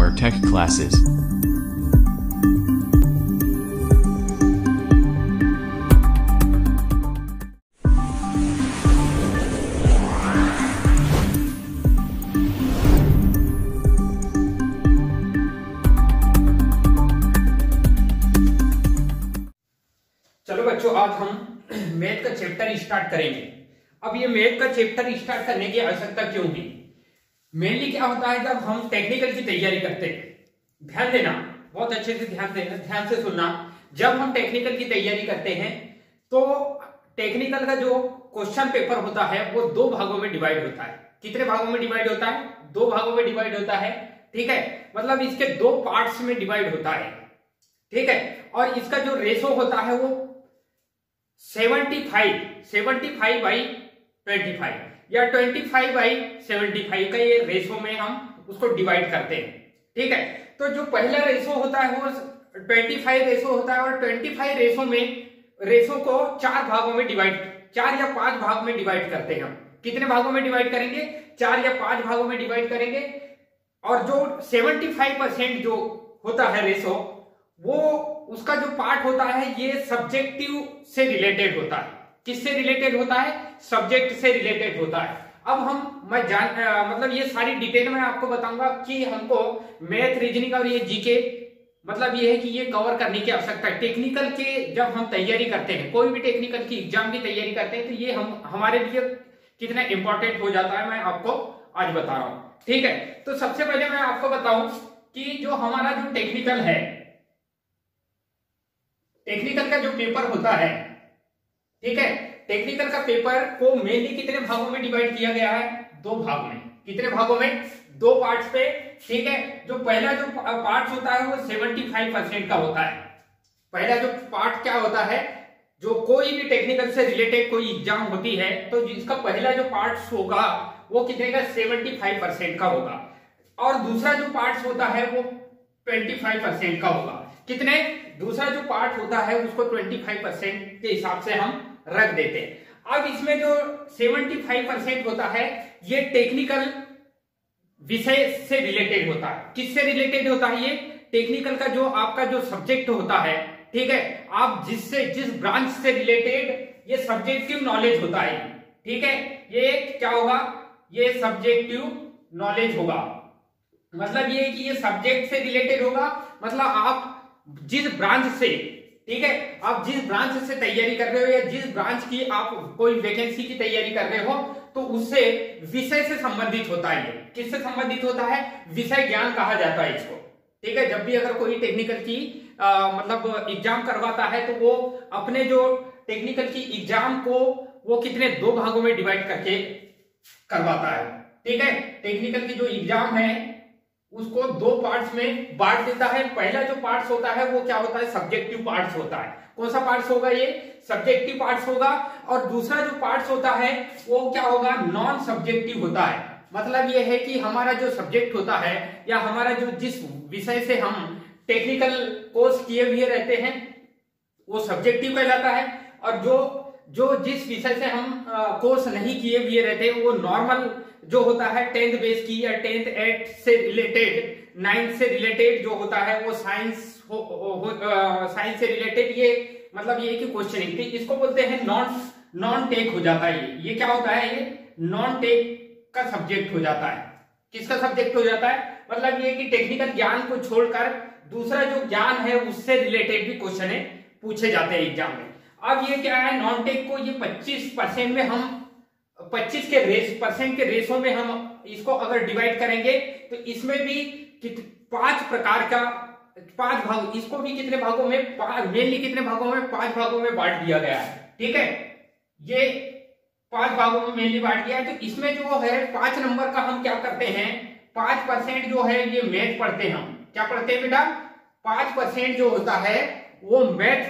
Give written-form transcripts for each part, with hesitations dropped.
more tech classes. चलो बच्चों, आज हम मैथ का चैप्टर स्टार्ट करेंगे। अब ये मैथ का चैप्टर स्टार्ट करने की आवश्यकता क्यों है? मेनली क्या होता है, जब हम टेक्निकल की तैयारी करते हैं, ध्यान देना, बहुत अच्छे से ध्यान देना, ध्यान से सुनना। जब हम टेक्निकल की तैयारी करते हैं तो टेक्निकल का जो क्वेश्चन पेपर होता है वो दो भागों में डिवाइड होता है। कितने भागों में डिवाइड होता है? दो भागों में डिवाइड होता है। ठीक है, मतलब इसके दो पार्ट्स में डिवाइड होता है। ठीक है, और इसका जो रेशो होता है वो 75 बाई 25 या 25/75 का ये रेशो में हम उसको डिवाइड करते हैं। ठीक है, तो जो पहला रेशो होता है वो 25 रेशो होता है और 25 रेशो को 4 भागों में चार या 5 भाग में डिवाइड करते हैं हम। कितने भागों में डिवाइड करेंगे? 4 या 5 भागों में डिवाइड करेंगे। और जो 75% जो होता है रेशो, वो उसका जो पार्ट होता है ये सब्जेक्टिव से रिलेटेड होता है। किससे रिलेटेड होता है? सब्जेक्ट से रिलेटेड होता है। अब मतलब ये सारी डिटेल में आपको बताऊंगा कि हमको मैथ, रीजनिंग और ये जीके, मतलब ये है कि ये कवर करने की आवश्यकता है। टेक्निकल के जब हम तैयारी करते हैं, कोई भी टेक्निकल की एग्जाम की तैयारी करते हैं, तो ये हमारे लिए कितना इंपॉर्टेंट हो जाता है, मैं आपको आज बता रहा हूं। ठीक है, तो सबसे पहले मैं आपको बताऊं कि जो हमारा जो टेक्निकल है, टेक्निकल का जो पेपर होता है, ठीक है, टेक्निकल का पेपर को मेनली कितने भागों में डिवाइड किया गया है? 2 भाग में। कितने भागों में? 2 पार्ट्स पे। ठीक है, जो पहला जो पार्ट होता है वो 75% का होता है। पहला जो पार्ट क्या होता है, जो कोई भी टेक्निकल से रिलेटेड कोई एग्जाम होती है तो जिसका पहला जो पार्ट होगा वो कितने का? 75% का होगा। और दूसरा जो पार्ट होता है वो 25% का होगा। कितने? दूसरा जो पार्ट होता है उसको 25% के हिसाब से हम रख देते हैं। अब इसमें जो 75% होता है ये टेक्निकल विषय से रिलेटेड होता है। किससे रिलेटेड होता है? ये टेक्निकल का जो आपका जो सब्जेक्ट होता है, ठीक है, आप जिस ब्रांच से रिलेटेड, ये सब्जेक्टिव नॉलेज होता है। ठीक है, ये क्या होगा? ये सब्जेक्टिव नॉलेज होगा। मतलब ये कि ये सब्जेक्ट से रिलेटेड होगा। मतलब आप जिस ब्रांच से, ठीक है, आप जिस ब्रांच से तैयारी कर रहे हो या जिस ब्रांच की आप कोई वैकेंसी की तैयारी कर रहे हो तो उससे विषय से संबंधित होता है। ये किससे संबंधित होता है? विषय ज्ञान कहा जाता है इसको। ठीक है, जब भी अगर कोई टेक्निकल की मतलब एग्जाम करवाता है तो वो अपने जो टेक्निकल की एग्जाम को वो कितने 2 भागों में डिवाइड करके करवाता है। ठीक है, टेक्निकल की जो एग्जाम है उसको 2 पार्ट्स में बांट देता है। पहला जो पार्ट्स होता है वो क्या होता है? सब्जेक्टिव पार्ट्स होता है। कौन सा पार्ट्स होगा? ये सब्जेक्टिव पार्ट्स होगा। और दूसरा जो पार्ट्स होता है वो क्या होगा? नॉन सब्जेक्टिव होता है। मतलब ये है कि हमारा जो सब्जेक्ट होता है या हमारा जो जिस विषय से हम टेक्निकल कोर्स किए हुए रहते हैं वो सब्जेक्टिव कहलाता है। और जो जिस विषय से हम कोर्स नहीं किए हुए रहते वो नॉर्मल जो होता है 10th बेस की या 10th 8th से रिलेटेड, 9th से रिलेटेड जो होता है वो साइंस से रिलेटेड, ये मतलब ये कि क्वेश्चनिंग, इसको बोलते हैं नॉन टेक हो जाता है। ये क्या होता है? ये नॉन टेक का सब्जेक्ट हो जाता है। किसका सब्जेक्ट हो जाता है? मतलब ये कि टेक्निकल ज्ञान को छोड़कर दूसरा जो ज्ञान है उससे रिलेटेड भी क्वेश्चन पूछे जाते हैं एग्जाम में। अब ये क्या है? नॉन टेक को ये 25% में हम 25% के रेशो में हम इसको अगर डिवाइड करेंगे तो इसमें भी 5 प्रकार का 5 भाग, इसको भी कितने भागों में? मेनली कितने भागों में? 5 भागों में बांट दिया गया है। ठीक है, ये 5 भागों में मेनली बांट दिया है। तो इसमें जो है 5 नंबर का हम क्या करते हैं? 5% जो है ये मैथ पढ़ते हैं हम। क्या पढ़ते हैं बेटा? 5% जो होता है वो मैथ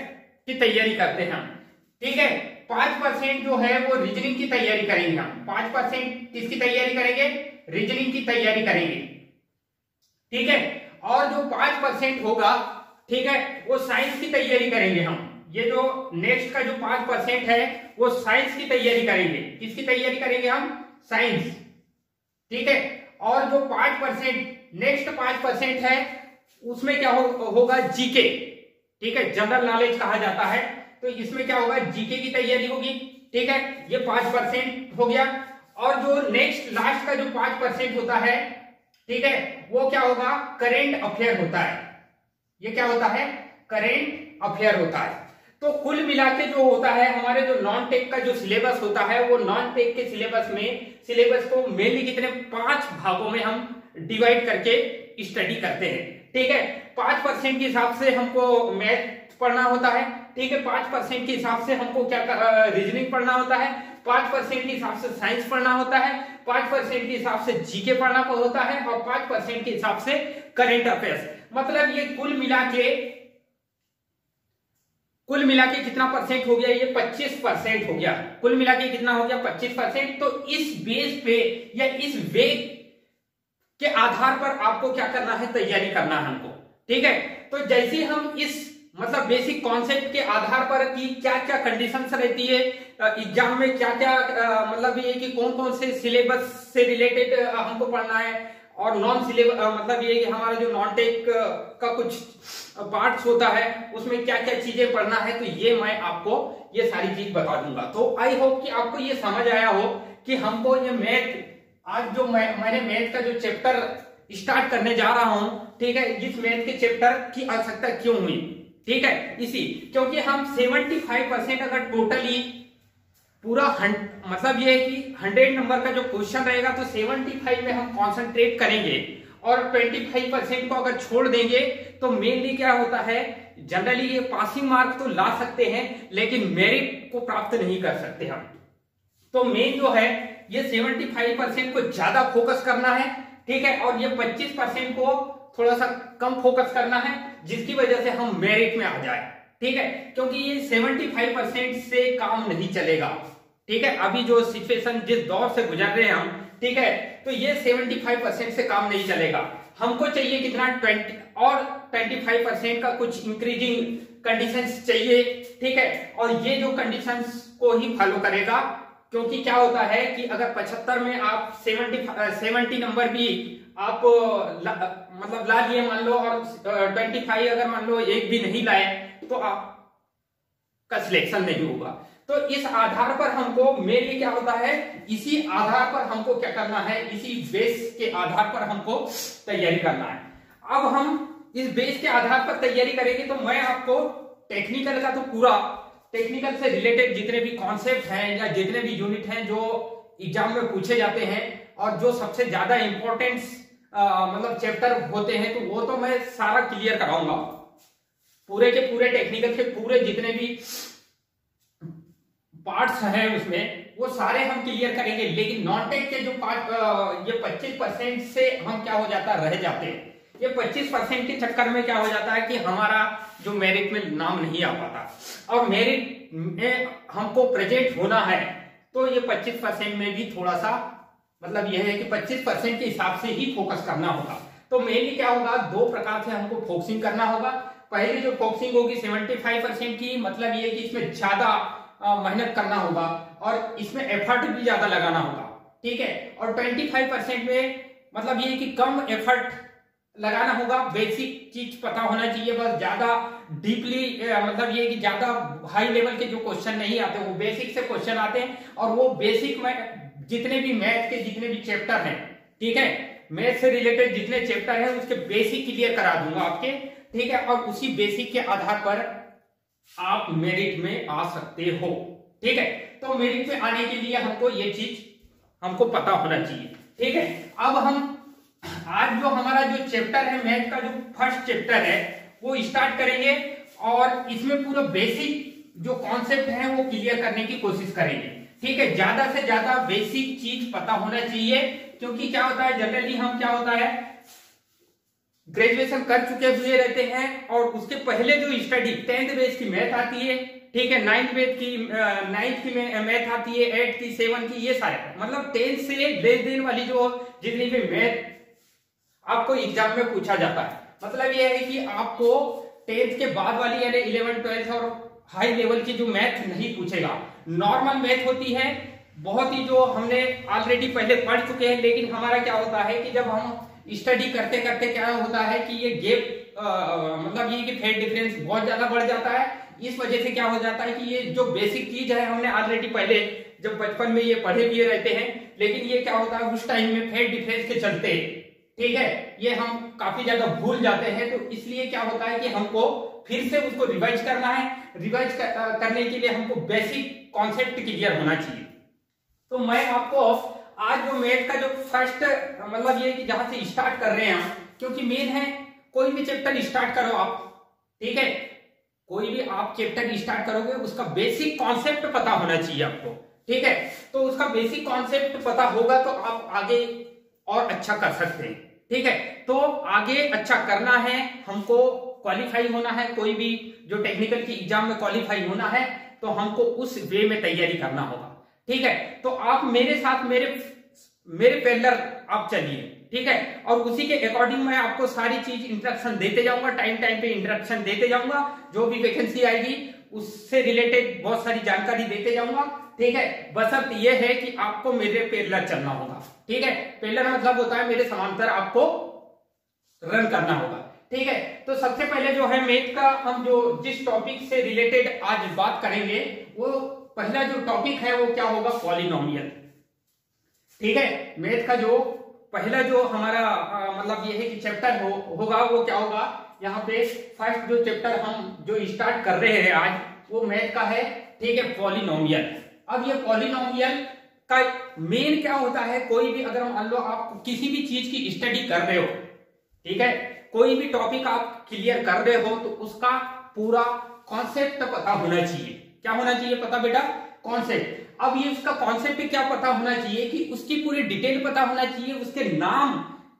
की तैयारी करते हैं हम। ठीक है, 5% जो है वो रीजनिंग की तैयारी करेंगे हम। 5% किसकी तैयारी करेंगे? रीजनिंग की तैयारी करेंगे। ठीक है, और जो 5% होगा, ठीक है, वो साइंस की तैयारी करेंगे हम। ये जो नेक्स्ट का जो 5% है वो साइंस की तैयारी करेंगे। किसकी तैयारी करेंगे हम? साइंस। ठीक है, और जो 5% नेक्स्ट 5% है, उसमें क्या होगा, जीके, ठीक है, जनरल नॉलेज कहा जाता है। तो इसमें क्या होगा, जीके की तैयारी होगी, ठीक है, ये 5% हो गया। और जो नेक्स्ट लास्ट का जो 5% होता है, ठीक है, वो क्या होगा, करेंट अफेयर होता है। ये क्या होता है, करेंट अफेयर होता है। तो कुल मिला के जो होता है हमारे जो नॉन टेक का जो सिलेबस होता है, वो नॉन टेक के सिलेबस को मेनली कितने 5 भागों में हम डिवाइड करके स्टडी करते हैं, ठीक है। 5% के हिसाब से हमको मैथ पढ़ना होता है, ठीक है, 5% के हिसाब से हमको क्या रीजनिंग पढ़ना होता है, 5% के हिसाब से साइंस पढ़ना होता है, 5% के हिसाब से जीके पढ़ना होता है, और 5% के हिसाब से करंट अफेयर्स। मतलब ये कुल मिला के कितना परसेंट हो गया, ये 25% हो गया। कुल मिला के कितना हो गया, 25%। तो इस बेस पे या इस वे के आधार पर आपको क्या करना है, तैयारी करना है हमको, ठीक है। तो जैसे हम इस मतलब बेसिक कॉन्सेप्ट के आधार पर कि क्या क्या कंडीशंस रहती है एग्जाम में, क्या क्या मतलब ये कि कौन कौन से सिलेबस से रिलेटेड हमको पढ़ना है, और नॉन सिलेबस मतलब ये कि हमारा जो नॉन टेक का कुछ पार्ट्स होता है उसमें क्या क्या चीजें पढ़ना है, तो ये मैं आपको ये सारी चीज बता दूंगा। तो आई होप कि आपको ये समझ आया हो कि हमको ये मैथ, आज जो मैंने मैथ का जो चैप्टर स्टार्ट करने जा रहा हूं, ठीक है, इस मैथ के चैप्टर की आवश्यकता क्यों हुई, ठीक है, इसी क्योंकि हम 75% अगर टोटली पूरा मतलब ये है कि 100 नंबर का जो क्वेश्चन रहेगा तो 75 में हम कंसंट्रेट करेंगे, और 25% को अगर छोड़ देंगे तो मेनली क्या होता है, जनरली ये पासिंग मार्क तो ला सकते हैं लेकिन मेरिट को प्राप्त नहीं कर सकते हम। तो मेन जो है ये 75% को ज्यादा फोकस करना है, ठीक है, और ये 25% को थोड़ा सा कम फोकस करना है, जिसकी वजह से हम मेरिट में आ जाए, ठीक है, क्योंकि ये 75% से काम नहीं चलेगा, ठीक है। अभी जो सिचुएशन जिस दौर से गुजर रहे हैं हम, ठीक है, तो ये 75% से काम नहीं चलेगा। हमको चाहिए कितना 20 और 25% का कुछ इंक्रीजिंग कंडीशंस चाहिए, ठीक है, और ये जो कंडीशंस को ही फॉलो करेगा, क्योंकि क्या होता है कि अगर 75 में आप 70 नंबर भी आप मतलब ला लिए मान लो, और 25 अगर मान लो एक भी नहीं लाए, तो आपका सिलेक्शन नहीं होगा। तो इस आधार पर हमको मेनली क्या होता है, इसी आधार पर हमको क्या करना है, इसी बेस के आधार पर हमको तैयारी करना है। अब हम इस बेस के आधार पर तैयारी करेंगे, तो मैं आपको टेक्निकल का तो पूरा टेक्निकल से रिलेटेड जितने भी कॉन्सेप्ट हैं या जितने भी यूनिट हैं जो एग्जाम में पूछे जाते हैं और जो सबसे ज्यादा इंपॉर्टेंस मतलब चैप्टर होते हैं, तो वो तो मैं सारा क्लियर कराऊंगा। पूरे के पूरे टेक्निकल के पूरे जितने भी पार्ट्स हैं उसमें वो सारे हम क्लियर करेंगे, लेकिन नॉन टेक के जो पार्ट ये 25% से हम क्या हो जाता रह जाते हैं। ये 25% के चक्कर में क्या हो जाता है कि हमारा जो मेरिट में नाम नहीं आ पाता, और मेरिट में हमको प्रेजेंट होना है, तो ये 25% में भी थोड़ा सा मतलब यह है कि 25% के हिसाब से ही फोकस करना होगा। तो मेनली क्या होगा, 2 प्रकार से हमको फोकसिंग करना होगा। पहली जो फोकसिंग होगी 75% की, मतलब ये कि इसमें ज्यादा मेहनत करना होगा और इसमें एफर्ट भी ज्यादा लगाना होगा, ठीक है, और 25% में मतलब ये कि कम एफर्ट लगाना होगा, बेसिक चीज पता होना चाहिए, बस ज्यादा डीपली मतलब ये कि ज्यादा हाई लेवल के जो क्वेश्चन नहीं आते, वो बेसिक से क्वेश्चन आते हैं, और वो बेसिक में जितने भी मैथ के जितने भी चैप्टर हैं, ठीक है, मैथ से रिलेटेड जितने चैप्टर हैं उसके बेसिक क्लियर करा दूंगा आपके, ठीक है, और उसी बेसिक के आधार पर आप मेरिट में आ सकते हो, ठीक है। तो मेरिट में आने के लिए हमको ये चीज हमको पता होना चाहिए, ठीक है। अब हम आज जो हमारा जो चैप्टर है मैथ का, जो फर्स्ट चैप्टर है वो स्टार्ट करेंगे, और इसमें पूरा बेसिक जो कॉन्सेप्ट है वो क्लियर करने की कोशिश करेंगे, ठीक है। ज्यादा से ज्यादा बेसिक चीज पता होना चाहिए, क्योंकि क्या होता है जनरली हम क्या होता है ग्रेजुएशन कर चुके हुए रहते हैं, और उसके पहले जो स्टडी 10th बेस की मैथ आती है, ठीक है, 9th की मैथ आती है, 8th की, 7th की, ये सारे मतलब 10th से लेन देन वाली जो जितनी भी मैथ आपको एग्जाम में पूछा जाता है, मतलब ये है कि आपको 10th के बाद वाली यानी 11th 12th और हाई लेवल की जो मैथ नहीं पूछेगा। नॉर्मल मैथ होती है बहुत ही जो हमने ऑलरेडी पहले पढ़ चुके हैं, लेकिन हमारा क्या होता है कि जब हम स्टडी करते करते क्या होता है कि ये गैप मतलब ये कि फेज डिफरेंस बहुत ज्यादा बढ़ जाता है। इस वजह से क्या हो जाता है कि ये जो बेसिक चीज है हमने ऑलरेडी पहले जब बचपन में ये पढ़े हुए रहते हैं, लेकिन ये क्या होता है उस टाइम में फेज डिफरेंस के चलते, ठीक है, ये हम काफी ज्यादा भूल जाते हैं। तो इसलिए क्या होता है कि हमको फिर से उसको रिवाइज करना है। रिवाइज करने के लिए हमको बेसिक कॉन्सेप्ट क्लियर होना चाहिए। तो मैं आपको आज जो मैथ का जो फर्स्ट मतलब ये कि जहां से स्टार्ट कर रहे हैं, क्योंकि मेन है कोई भी चैप्टर स्टार्ट करो आप, ठीक है, कोई भी आप चैप्टर स्टार्ट करोगे उसका बेसिक कॉन्सेप्ट पता होना चाहिए आपको, ठीक है। तो उसका बेसिक कॉन्सेप्ट पता होगा तो आप आगे और अच्छा कर सकते हैं, ठीक है। तो आगे अच्छा करना है, हमको क्वालिफाई होना है, कोई भी जो टेक्निकल की एग्जाम में क्वालिफाई होना है तो हमको उस वे में तैयारी करना होगा, ठीक है। तो आप मेरे साथ मेरे पैरेलल आप चलिए, ठीक है, और उसी के अकॉर्डिंग मैं आपको सारी चीज इंस्ट्रक्शन देते जाऊंगा, टाइम टाइम पे इंस्ट्रक्शन देते जाऊंगा, जो भी वैकेंसी आएगी उससे रिलेटेड बहुत सारी जानकारी देते जाऊंगा, ठीक है। बशर्ते ये है कि आपको मेरे पैरेलल चलना होगा, ठीक है। पैरेलल मतलब होता है मेरे समांतर आपको रन करना होगा, ठीक है। तो सबसे पहले जो है मैथ का हम जो जिस टॉपिक से रिलेटेड आज बात करेंगे वो पहला जो टॉपिक है वो क्या होगा, पॉलिनोमियल, ठीक है। मैथ का जो पहला जो हमारा मतलब ये है कि चैप्टर होगा वो क्या होगा, यहाँ पे फर्स्ट जो चैप्टर हम जो स्टार्ट कर रहे हैं आज वो मैथ का है, ठीक है, पॉलिनोमियल। अब ये पॉलिनोमियल का मेन क्या होता है, कोई भी अगर मान लो आप किसी भी चीज की स्टडी कर रहे हो, ठीक है, कोई भी टॉपिक आप क्लियर कर रहे हो तो उसका पूरा कॉन्सेप्ट पता होना चाहिए। क्या होना चाहिए पता बेटा, कॉन्सेप्ट। अब ये उसका कॉन्सेप्ट क्या पता होना चाहिए कि उसकी पूरी डिटेल पता होना चाहिए, उसके नाम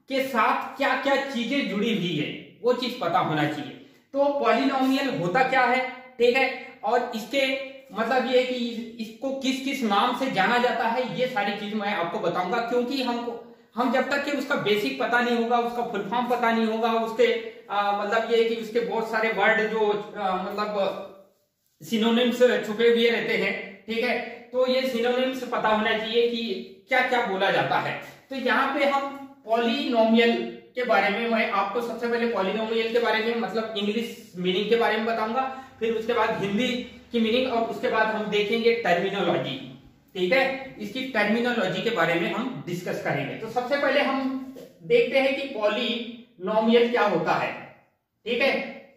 के साथ क्या क्या चीजें जुड़ी हुई है वो चीज पता होना चाहिए। तो पॉलिनोमियल होता क्या है, ठीक है, और इसके मतलब ये कि इसको किस किस नाम से जाना जाता है, ये सारी चीज मैं आपको बताऊंगा। क्योंकि हम जब तक कि उसका बेसिक पता नहीं होगा, उसका फुल फॉर्म पता नहीं होगा, उसके मतलब ये कि उसके बहुत सारे वर्ड जो मतलब सिनोनिम्स छुपे हुए रहते हैं, ठीक है, तो ये सिनोनिम्स पता होना चाहिए कि क्या क्या बोला जाता है। तो यहाँ पे हम पॉलिनोमियल के बारे में मैं आपको सबसे पहले पॉलिनोमियल के बारे में मतलब इंग्लिश मीनिंग के बारे में बताऊंगा, फिर उसके बाद हिंदी की मीनिंग, और उसके बाद हम देखेंगे टर्मिनोलॉजी, ठीक है, इसकी टर्मिनोलॉजी के बारे में हम डिस्कस करेंगे। तो सबसे पहले हम देखते हैं कि पॉलिनोमियल क्या होता है, ठीक है।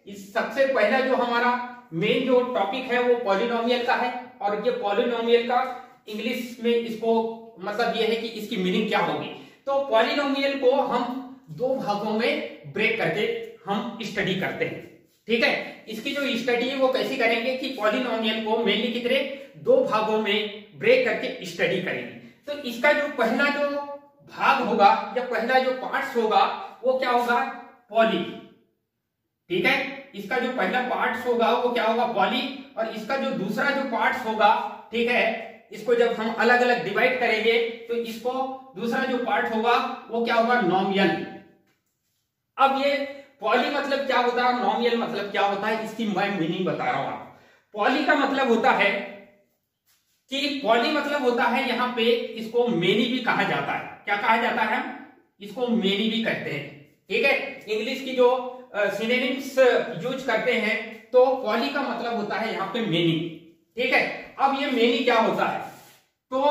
इस सबसे पहला जो हमारा मेन जो टॉपिक है वो पॉलिनोमियल का है, और ये पॉलिनोमियल का इंग्लिश में इसको मतलब ये है कि इसकी मीनिंग क्या होगी। तो पॉलिनोमियल को हम दो भागों में ब्रेक करके हम स्टडी करते हैं, ठीक है। इसकी जो स्टडी है वो कैसे करेंगे कि पॉलिनोमियल को मेनली कितने दो भागों में ब्रेक करके स्टडी करेंगे। तो इसका जो पहला जो भाग होगा या पहला जो पार्ट्स होगा वो क्या होगा, पॉली, ठीक है। इसका जो पहला पार्ट्स होगा वो क्या होगा, पॉली, और इसका जो दूसरा जो पार्ट्स होगा, ठीक है, इसको जब हम अलग अलग डिवाइड करेंगे तो इसको दूसरा जो पार्ट होगा वो क्या होगा, नोमियल। अब ये पॉली मतलब क्या होता है, नोमियल मतलब क्या होता है, इसकी मैं मीनिंग बता रहा हूं आपको। पॉली का मतलब होता है कि पॉली मतलब होता है यहाँ पे इसको मेनी भी कहा जाता है। क्या कहा जाता है, इसको मेनी भी कहते हैं, ठीक है। इंग्लिश की जो सिनोनिम्स यूज करते हैं तो पॉली का मतलब होता है यहाँ पे मेनी, ठीक है। अब ये मेनी क्या होता है, तो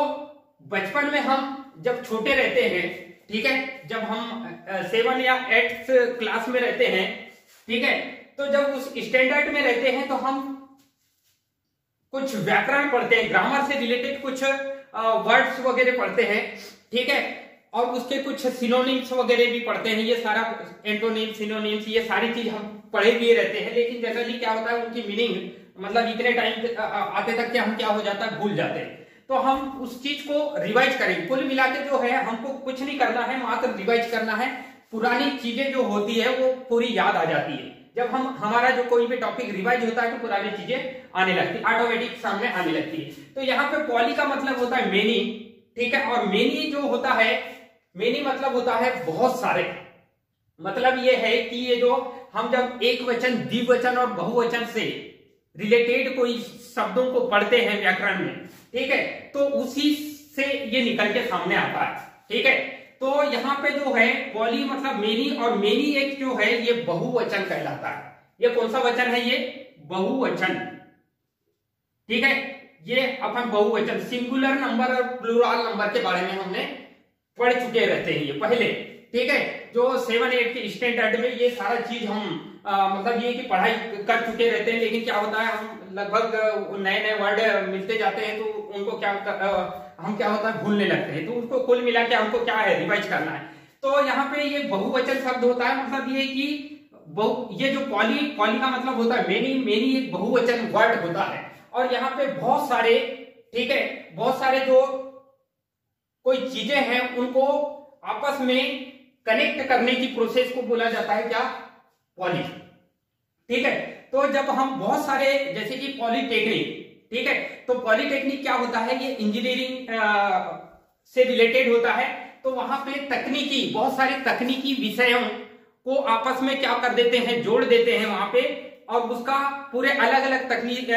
बचपन में हम जब छोटे रहते हैं, ठीक है, जब हम 7 या 8 क्लास में रहते हैं, ठीक है, तो जब उस स्टैंडर्ड में रहते हैं तो हम कुछ व्याकरण पढ़ते हैं, ग्रामर से रिलेटेड कुछ वर्ड्स वगैरह पढ़ते हैं, ठीक है, और उसके कुछ सिनोनिम्स वगैरह भी पढ़ते हैं। ये सारा एंटोनिम्स, सिनोनिम्स, ये सारी चीज हम पढ़े हुए रहते हैं, लेकिन जनरली क्या होता है उनकी मीनिंग मतलब इतने टाइम आते तक कि हम क्या हो जाता है भूल जाते हैं। तो हम उस चीज को रिवाइज करेंगे। कुल मिला के जो है हमको कुछ नहीं करना है, मात्र रिवाइज करना है। पुरानी चीजें जो होती है वो पूरी याद आ जाती है। जब हम हमारा जो कोई भी टॉपिक रिवाइज होता है तो पुरानी चीजें आने लगती है, ऑटोमेटिक सामने आने लगती है। तो यहाँ पे पॉली का मतलब होता है मेनी, ठीक है, और मेनी जो होता है, मेनी मतलब होता है बहुत सारे। मतलब ये है कि ये जो हम जब एक वचन, द्विवचन और बहुवचन से रिलेटेड कोई शब्दों को पढ़ते हैं व्याकरण में, ठीक है, तो उसी से ये निकल के सामने आता है। ठीक है, तो यहाँ पे जो है पॉली मतलब मेनी, और मेनी एक जो है ये बहुवचन कहलाता है। ये कौन सा वचन है? ये बहुवचन। ठीक है, ये अपन बहुवचन, सिंगुलर नंबर और प्लूरल नंबर के बारे में हमने पढ़ चुके रहते हैं ये पहले। ठीक है, जो 7-8 के स्टैंडर्ड में ये सारा चीज हम मतलब ये कि पढ़ाई कर चुके रहते हैं, लेकिन क्या होता है हम लगभग नए नए वर्ड मिलते जाते हैं तो उनको हम क्या होता है भूलने लगते हैं, तो उसको कुल मिला के हमको क्या है रिवाइज करना है। तो यहाँ पे ये बहुवचन शब्द होता है, मतलब ये कि ये जो पॉली का मतलब होता है मेनी, मेनी एक बहुवचन वर्ड होता है। और यहाँ पे बहुत सारे, ठीक है, बहुत सारे जो कोई चीजें हैं उनको आपस में कनेक्ट करने की प्रोसेस को बोला जाता है क्या? पॉली। ठीक है, तो जब हम बहुत सारे, जैसे कि पॉलीटेक्निक, ठीक है, तो पॉलीटेक्निक क्या होता है? ये इंजीनियरिंग से रिलेटेड होता है। तो वहां पे तकनीकी, बहुत सारे तकनीकी विषयों को आपस में क्या कर देते हैं? जोड़ देते हैं वहां पे, और उसका पूरे अलग अलग तकनीक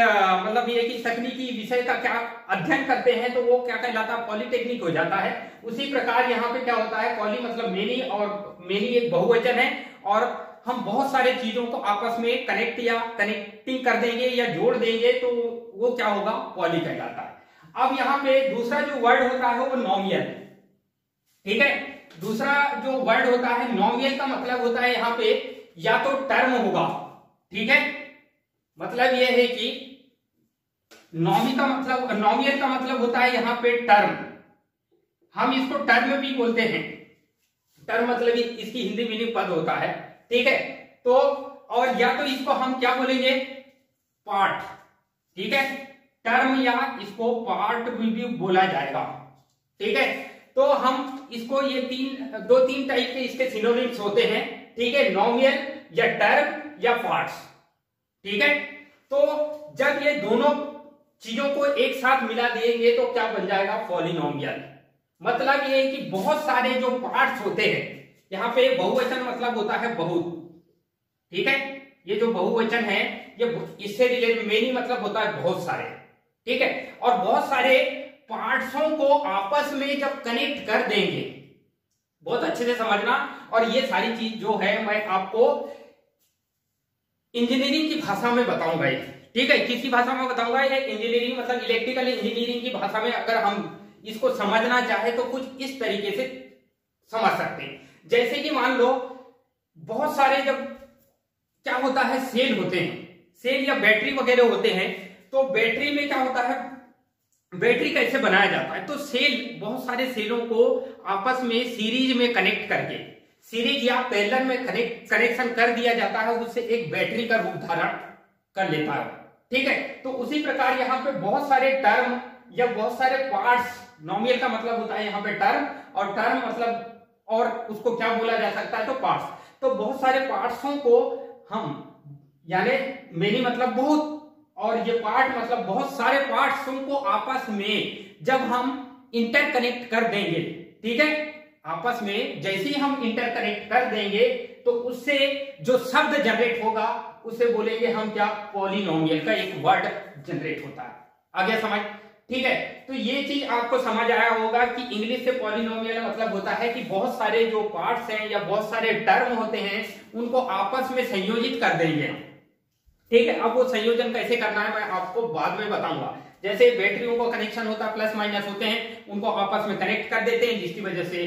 मतलब ये कि तकनीकी विषय का क्या अध्ययन करते हैं, तो वो क्या कहलाता है? पॉलीटेक्निक हो जाता है। उसी प्रकार यहाँ पे क्या होता है? पॉली मतलब मेनी, और मेनी एक बहुवचन है, और हम बहुत सारे चीजों को आपस में कनेक्ट या कनेक्टिंग कर देंगे या जोड़ देंगे, तो वो क्या होगा? पॉली कहलाता है। अब यहाँ पे दूसरा जो वर्ड होता है वो नॉमियल। ठीक है, दूसरा जो वर्ड होता है नॉमियल का मतलब होता है यहाँ पे या तो टर्म होगा। ठीक है, मतलब यह है कि नॉमियल का मतलब होता है यहाँ पे टर्म। हम इसको टर्म भी बोलते हैं। टर्म मतलब इसकी हिंदी मीनिंग पद होता है। ठीक है, तो और या तो इसको हम क्या बोलेंगे? पार्ट। ठीक है, टर्म या इसको पार्ट भी बोला जाएगा। ठीक है, तो हम इसको ये दो तीन टाइप के इसके सिनोनिम्स होते हैं। ठीक है, नॉमियल या टर्म या पार्ट्स। ठीक है, तो जब ये दोनों चीजों को एक साथ मिला देंगे तो क्या बन जाएगा? पॉलिनोमियल। मतलब ये है कि बहुत सारे जो पार्ट्स होते हैं, यहाँ पे बहुवचन मतलब होता है बहुत। ठीक है, ये जो बहुवचन है ये इससे रिलेटेड, मेनी मतलब होता है बहुत सारे। ठीक है, और बहुत सारे पार्ट्सों को आपस में जब कनेक्ट कर देंगे, बहुत अच्छे से समझना। और ये सारी चीज जो है मैं आपको इंजीनियरिंग की भाषा में बताऊंगा। ठीक है, किसी भाषा में बताऊंगा? ये इंजीनियरिंग मतलब इलेक्ट्रिकल इंजीनियरिंग की भाषा में अगर हम इसको समझना चाहे तो कुछ इस तरीके से समझ सकते हैं। जैसे कि मान लो बहुत सारे जब क्या होता है सेल होते हैं, सेल या बैटरी वगैरह होते हैं, तो बैटरी में क्या होता है? बैटरी कैसे बनाया जाता है? तो सेल, बहुत सारे सेलों को आपस में सीरीज में कनेक्ट करके, सीरीज या पैरेलल में कनेक्शन कर दिया जाता है, उससे एक बैटरी का रूप धारण कर लेता है। ठीक है, तो उसी प्रकार यहाँ पे बहुत सारे टर्म या बहुत सारे पार्ट्स, नॉमियल का मतलब होता है यहाँ पे टर्म, और टर्म मतलब और उसको क्या बोला जा सकता है? तो पार्ट्स। तो बहुत सारे पार्ट्सों को हम, यानी मेनी मतलब बहुत, और ये पार्ट मतलब बहुत सारे पार्ट्सों को आपस में जब हम इंटरकनेक्ट कर देंगे, ठीक है, आपस में जैसे ही हम इंटरकनेक्ट कर देंगे तो उससे जो शब्द जनरेट होगा उसे बोलेंगे हम क्या? पॉलिनोमियल का एक वर्ड जनरेट होता है। आगे समझ? ठीक है, तो ये चीज आपको समझ आया होगा कि इंग्लिश से पॉलिनोमियल मतलब होता है कि बहुत सारे जो पार्ट्स हैं या बहुत सारे टर्म होते हैं उनको आपस में संयोजित कर देंगे। ठीक है, अब वो संयोजन कैसे करना है मैं आपको बाद में बताऊंगा। जैसे बैटरियों को कनेक्शन होता है, प्लस माइनस होते हैं, उनको आपस में कनेक्ट कर देते हैं, जिसकी वजह से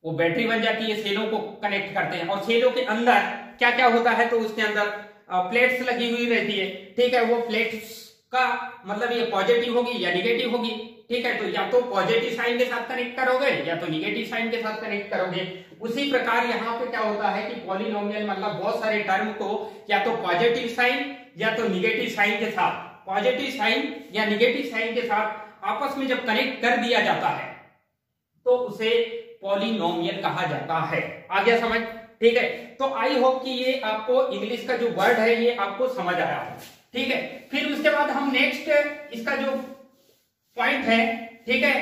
वो बैटरी बन जाती है। सेलों को कनेक्ट करते हैं, और सेलों के अंदर क्या क्या होता है? तो उसके अंदर प्लेट्स लगी हुई रहती है। ठीक है, वो प्लेट्स का मतलब ये पॉजिटिव होगी या निगेटिव होगी। ठीक है, तो या तो पॉजिटिव साइन के साथ कनेक्ट करोगे या तो निगेटिव साइन के साथ कनेक्ट करोगे। उसी प्रकार यहाँ पे क्या होता है कि पॉलिनोमियल मतलब बहुत सारे टर्म को या तो पॉजिटिव साइन या तो निगेटिव साइन के साथ, पॉजिटिव साइन या निगेटिव साइन के साथ आपस में जब कनेक्ट कर दिया जाता है तो उसे पॉलिनोमियल कहा जाता है। आ गया समझ? ठीक है, तो आई होप कि ये आपको इंग्लिश का जो वर्ड है ये आपको समझ आया हो। ठीक है, फिर उसके बाद हम नेक्स्ट इसका जो पॉइंट है, ठीक है,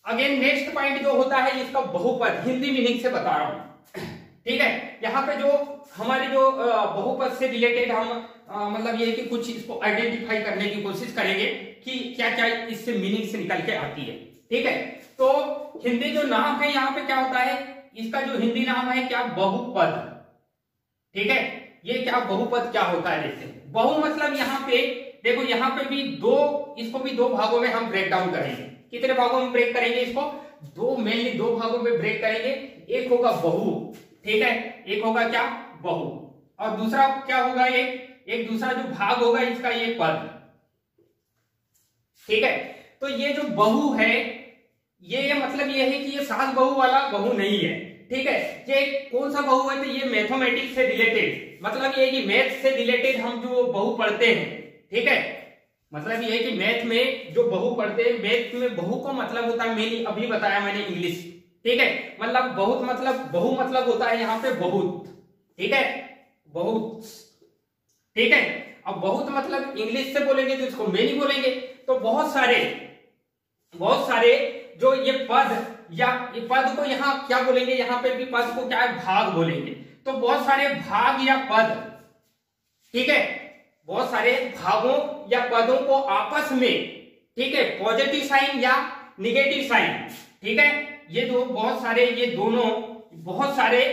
अगेन नेक्स्ट पॉइंट जो होता है इसका बहुपद, हिंदी मीनिंग से बता रहा हूं। ठीक है, यहाँ पे जो हमारे जो बहुपद से रिलेटेड हम मतलब ये कि कुछ इसको आइडेंटिफाई करने की कोशिश करेंगे। कि क्या क्या इससे मीनिंग से निकल के आती है। ठीक है, तो हिंदी जो नाम है यहाँ पे क्या होता है, इसका जो हिंदी नाम है क्या, बहुपद। ठीक है, ये क्या बहुपद क्या होता है देखते हैं। बहु मतलब यहाँ पे देखो, यहाँ पे भी दो, इसको भी दो भागों में हम ब्रेक डाउन करेंगे। कितने भागों में ब्रेक करेंगे इसको, दो, मेनली दो भागों में ब्रेक करेंगे। एक होगा बहु, ठीक है, एक होगा क्या, बहु, और दूसरा क्या होगा, एक दूसरा जो भाग होगा इसका ये पद। ठीक है, तो ये जो बहु है, ये मतलब ये है कि ये सास बहु वाला बहु नहीं है। ठीक है, ये कौन सा बहु है, तो ये मैथमेटिक्स से रिलेटेड, मतलब ये कि मैथ से रिलेटेड हम जो बहु पढ़ते हैं। ठीक है, मतलब ये है कि मैथ में जो बहु पढ़ते हैं, मैथ में बहु को मतलब होता है, मैंने अभी बताया मैंने इंग्लिश। ठीक है, मतलब बहुत मतलब बहु मतलब होता है यहाँ पे बहुत। ठीक है, बहुत। ठीक है, अब बहुत मतलब इंग्लिश से बोलेंगे तो इसको मेनी बोलेंगे। तो बहुत सारे जो ये पद, या ये पद को यहाँ क्या बोलेंगे, यहाँ पे भी पद को क्या है, भाग बोलेंगे। तो बहुत सारे भाग या पद, ठीक है, बहुत सारे भागों या पदों को आपस में, ठीक है, पॉजिटिव साइन या निगेटिव साइन, ठीक है, ये दो बहुत सारे, ये दोनों बहुत सारे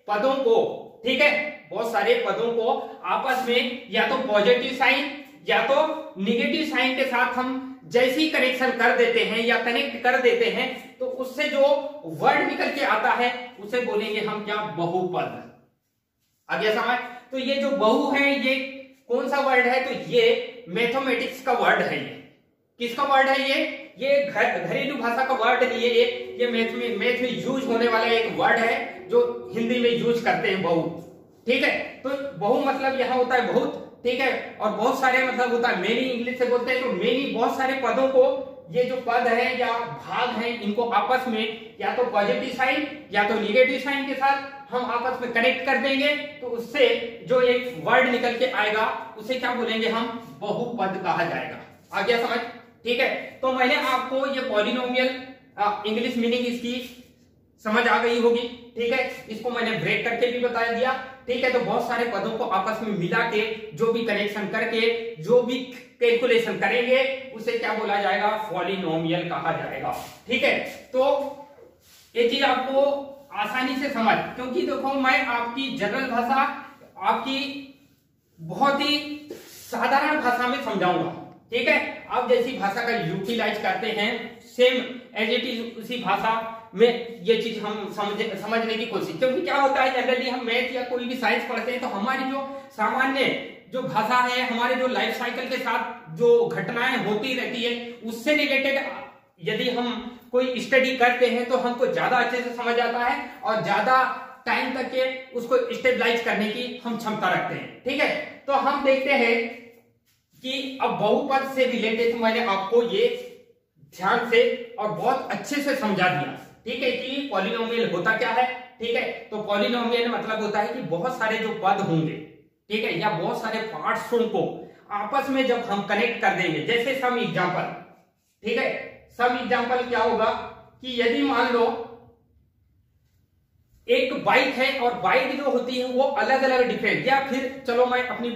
पदों को, ठीक है, बहुत सारे पदों को आपस में या तो पॉजिटिव साइन या तो निगेटिव साइन के साथ हम जैसे ही कनेक्शन कर देते हैं या कनेक्ट कर देते हैं, तो उससे जो वर्ड निकल के आता है उसे बोलेंगे हम क्या, बहुपद। आगे समझ। तो ये जो बहु है ये कौन सा वर्ड है, तो ये मैथमेटिक्स का वर्ड है। ये किसका वर्ड है, ये घरेलू भाषा का वर्ड नहीं है, ये मैथ में यूज होने वाला एक वर्ड है जो हिंदी में यूज करते हैं, बहु। ठीक है, तो बहु मतलब यहाँ होता है बहुत। ठीक है, और बहुत सारे मतलब होता है मेनी, इंग्लिश से बोलते हैं। तो मेनी बहुत सारे पदों को, ये जो पद है या भाग है, इनको आपस में या तो पॉजिटिव साइन या तो निगेटिव साइन के साथ हम आपस में कनेक्ट कर देंगे, तो उससे जो एक वर्ड निकल के आएगा उसे क्या बोलेंगे हम, बहुपद कहा जाएगा। आ गया समझ। ठीक है, तो मैंने आपको ये पॉलिनोमियल इंग्लिश मीनिंग इसकी समझ आ गई होगी। ठीक है, इसको मैंने ब्रेक करके भी बता दिया। ठीक है, तो बहुत सारे पदों को आपस में मिला के जो भी कनेक्शन करके जो भी कैलकुलेशन करेंगे उसे क्या बोला जाएगा, पॉलिनोमियल कहा जाएगा। ठीक है, तो ये चीज आपको आसानी से समझ, क्योंकि देखो मैं आपकी जनरल भाषा, आपकी बहुत ही साधारण भाषा में समझाऊंगा। ठीक है, आप जैसी भाषा का यूटिलाइज करते हैं सेम एज इट इज उसी भाषा में ये चीज हम समझने की कोशिश, क्योंकि क्या होता है जनरली हम मैथ या कोई भी साइंस पढ़ते हैं तो हमारी जो सामान्य जो भाषा है, हमारे जो लाइफ साइकिल के साथ जो घटनाएं होती रहती है उससे रिलेटेड यदि हम कोई स्टडी करते हैं तो हमको ज्यादा अच्छे से समझ आता है और ज्यादा टाइम तक के उसको स्टेबलाइज करने की हम क्षमता रखते हैं। ठीक है, तो हम देखते हैं कि अब बहुपद से रिलेटेड मैंने आपको ये ध्यान से और बहुत अच्छे से समझा दिया। ठीक है, कि पॉलिनोमियल होता क्या है। ठीक है, तो पॉलिनोमियल मतलब होता है कि बहुत सारे जो पद होंगे, ठीक है, या बहुत सारे पार्ट्सों को आपस में जब हम कनेक्ट कर देंगे, जैसे सम एग्जांपल। ठीक है, सम एग्जांपल क्या होगा कि यदि मान लो एक बाइक है और बाइक जो होती है वो अलग अलग डिफरेंट, या फिर चलो मैं अपनी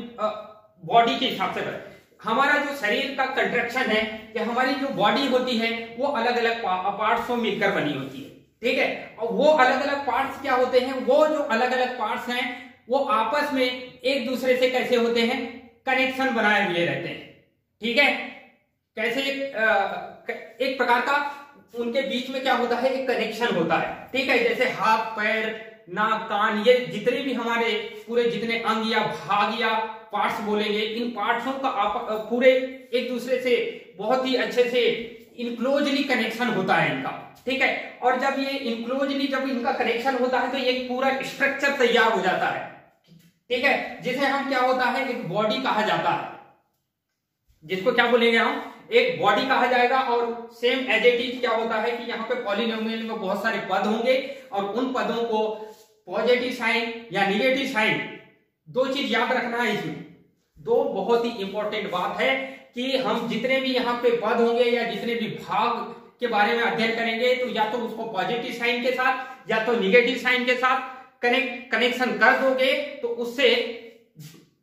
बॉडी के हिसाब से हमारा जो शरीर का कंस्ट्रक्शन है या हमारी जो बॉडी होती है वो अलग अलग पार्ट्स में मिलकर बनी होती है। ठीक है, और वो अलग अलग पार्ट्स क्या होते हैं, वो जो अलग अलग पार्ट्स हैं वो आपस में एक दूसरे से कैसे होते हैं, कनेक्शन बनाए हुए रहते हैं। ठीक है, कैसे एक प्रकार का उनके बीच में क्या होता है, एक कनेक्शन होता है। ठीक है, जैसे हाथ, पैर, नाक, कान, ये जितने भी हमारे पूरे जितने अंग या भाग या पार्ट्स बोलेंगे, इन पार्ट्सों का पूरे एक दूसरे से बहुत ही अच्छे से इनक्लोजली कनेक्शन होता है इनका। ठीक है, और जब ये इनक्लोजली जब इनका कनेक्शन होता है तो ये पूरा स्ट्रक्चर तैयार हो जाता है। ठीक है, जिसे हम क्या होता है, एक बॉडी कहा जाता है, जिसको क्या बोलेंगे हम, एक बॉडी कहा जाएगा। और सेम एज इट इज क्या होता है कि यहाँ पे पॉलिनोमियल में बहुत सारे पद होंगे और उन पदों को पॉजिटिव साइन या निगेटिव साइन, दो चीज याद रखना है इसमें। दो बहुत ही इंपॉर्टेंट बात है कि हम जितने भी यहाँ पे पद होंगे या जितने भी भाग के बारे में अध्ययन करेंगे तो या तो उसको पॉजिटिव साइन के साथ या तो निगेटिव साइन के साथ कनेक्शन कर दोगे तो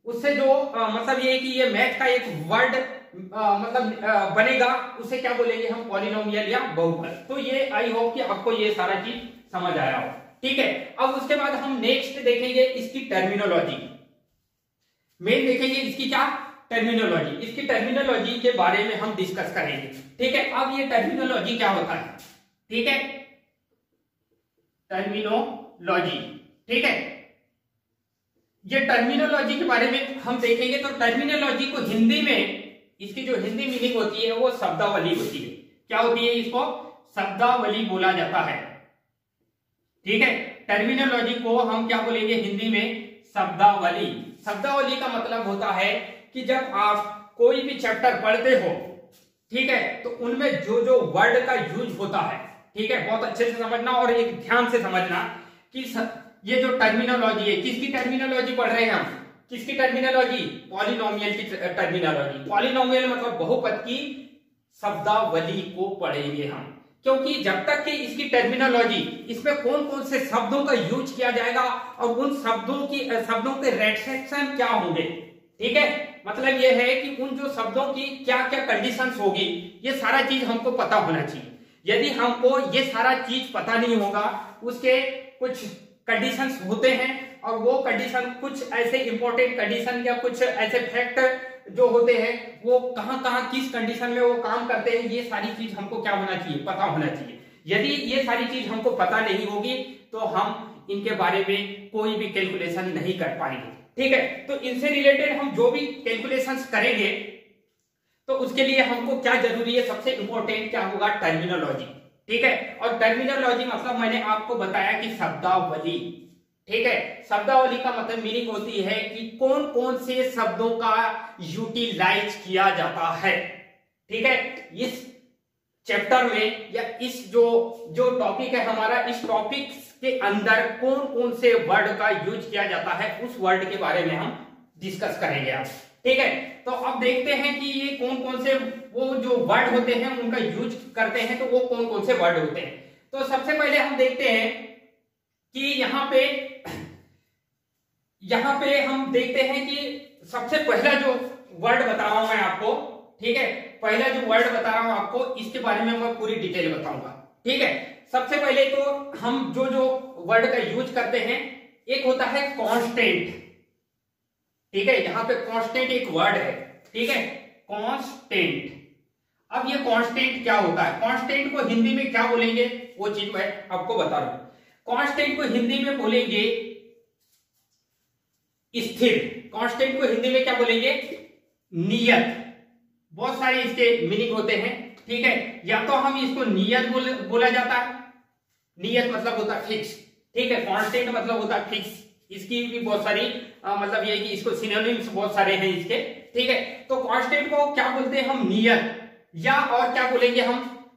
उससे जो मतलब ये कि ये मैथ का एक वर्ड मतलब बनेगा उसे क्या बोलेंगे हम, पॉलिनोमियल या बहुपद। तो ये आई होप कि आपको ये सारा चीज समझ आया हो। ठीक है, अब उसके बाद हम नेक्स्ट देखेंगे इसकी टर्मिनोलॉजी। मेन देखेंगे इसकी क्या टर्मिनोलॉजी, इसकी टर्मिनोलॉजी के बारे में हम डिस्कस करेंगे। ठीक है, अब ये टर्मिनोलॉजी क्या होता है, ठीक है, टर्मिनोलॉजी। ठीक है, ये टर्मिनोलॉजी के बारे में हम देखेंगे। तो टर्मिनोलॉजी को हिंदी में, इसकी जो हिंदी मीनिंग होती है वो शब्दावली होती है। क्या होती है, इसको शब्दावली बोला जाता है। ठीक है, टर्मिनोलॉजी को हम क्या बोलेंगे हिंदी में, शब्दावली। शब्दावली का मतलब होता है कि जब आप कोई भी चैप्टर पढ़ते हो, ठीक है, तो उनमें जो जो वर्ड का यूज होता है, ठीक है, बहुत अच्छे से समझना और एक ध्यान से समझना कि ये जो टर्मिनोलॉजी है, किसकी टर्मिनोलॉजी पढ़ रहे हैं हम, किसकी टर्मिनोलॉजी, पॉलिनोमियल की टर्मिनोलॉजी। पॉलिनोमियल मतलब बहुपद की शब्दावली को पढ़ेंगे हम, क्योंकि जब तक कि इसकी टर्मिनोलॉजी, इसमें कौन कौन से शब्दों का यूज किया जाएगा और उन शब्दों के रेस्ट्रिक्शन क्या होंगे, ठीक है, मतलब ये है कि उन जो शब्दों की क्या क्या कंडीशंस होगी, ये सारा चीज हमको पता होना चाहिए। यदि हमको ये सारा चीज पता नहीं होगा, उसके कुछ कंडीशंस होते हैं और वो कंडीशन कुछ ऐसे इंपॉर्टेंट कंडीशन या कुछ ऐसे फैक्टर जो होते हैं वो कहां कहां किस कंडीशन में वो काम करते हैं, ये सारी चीज हमको क्या होना चाहिए, पता होना चाहिए। यदि ये सारी चीज हमको पता नहीं होगी तो हम इनके बारे में कोई भी कैलकुलेशन नहीं कर पाएंगे। ठीक है, तो इनसे रिलेटेड हम जो भी कैलकुलेशंस करेंगे तो उसके लिए हमको क्या जरूरी है, सबसे इंपॉर्टेंट क्या होगा, टर्मिनोलॉजी। ठीक है, और टर्मिनोलॉजी मतलब मैंने आपको बताया कि शब्दावली। ठीक है, शब्दावली का मतलब मीनिंग होती है कि कौन कौन से शब्दों का यूटिलाइज किया जाता है। ठीक है, इस चैप्टर में या इस जो टॉपिक है हमारा, इस टॉपिक के अंदर कौन कौन से वर्ड का यूज किया जाता है, उस वर्ड के बारे में हम डिस्कस करेंगे आज। ठीक है, तो अब देखते हैं कि ये कौन कौन से वो जो वर्ड होते हैं उनका यूज करते हैं, तो वो कौन कौन से वर्ड होते हैं। तो सबसे पहले हम देखते हैं कि यहां पे हम देखते हैं कि सबसे पहला जो वर्ड बता रहा हूं मैं आपको, ठीक है, पहला जो वर्ड बता रहा हूं आपको, इसके बारे में मैं पूरी डिटेल बताऊंगा। ठीक है, सबसे पहले तो हम जो वर्ड का यूज करते हैं, एक होता है कांस्टेंट। ठीक है, यहां पे कांस्टेंट एक वर्ड है। ठीक है, कांस्टेंट। अब ये कांस्टेंट क्या होता है, कांस्टेंट को हिंदी में क्या बोलेंगे, वो चीज मैं आपको बता रहा हूं। कांस्टेंट को हिंदी में बोलेंगे स्थिर। कांस्टेंट को हिंदी में क्या बोलेंगे, नियत। बहुत सारे इसके मीनिंग होते हैं। ठीक है, या तो हम इसको नियत बोला जाता है, नियत मतलब होता है फिक्स। ठीक है, कांस्टेंट मतलब होता है फिक्स। इसकी भी बहुत सारी मतलब ये कि इसको सिनोनिम्स बहुत सारे हैं इसके। ठीक है, तो कांस्टेंट को क्या बोलते हैं हम, नियत, या और क्या बोलेंगे हम,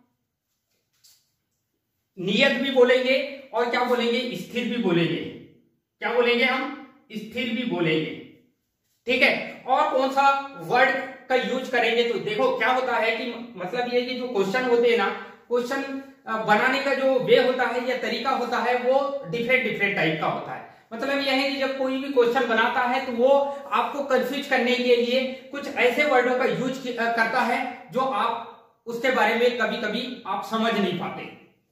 नियत भी बोलेंगे और क्या बोलेंगे, स्थिर भी बोलेंगे। क्या बोलेंगे हम, स्थिर भी बोलेंगे। ठीक है, और कौन सा वर्ड का यूज करेंगे, तो देखो क्या होता है कि मतलब ये कि जो क्वेश्चन होते हैं ना, क्वेश्चन बनाने का जो वे होता है या तरीका होता है वो डिफरेंट टाइप का होता है। मतलब यह है कि जब कोई भी क्वेश्चन बनाता है तो वो आपको कंफ्यूज करने के लिए कुछ ऐसे वर्डों का यूज करता है जो आप उसके बारे में कभी कभी आप समझ नहीं पाते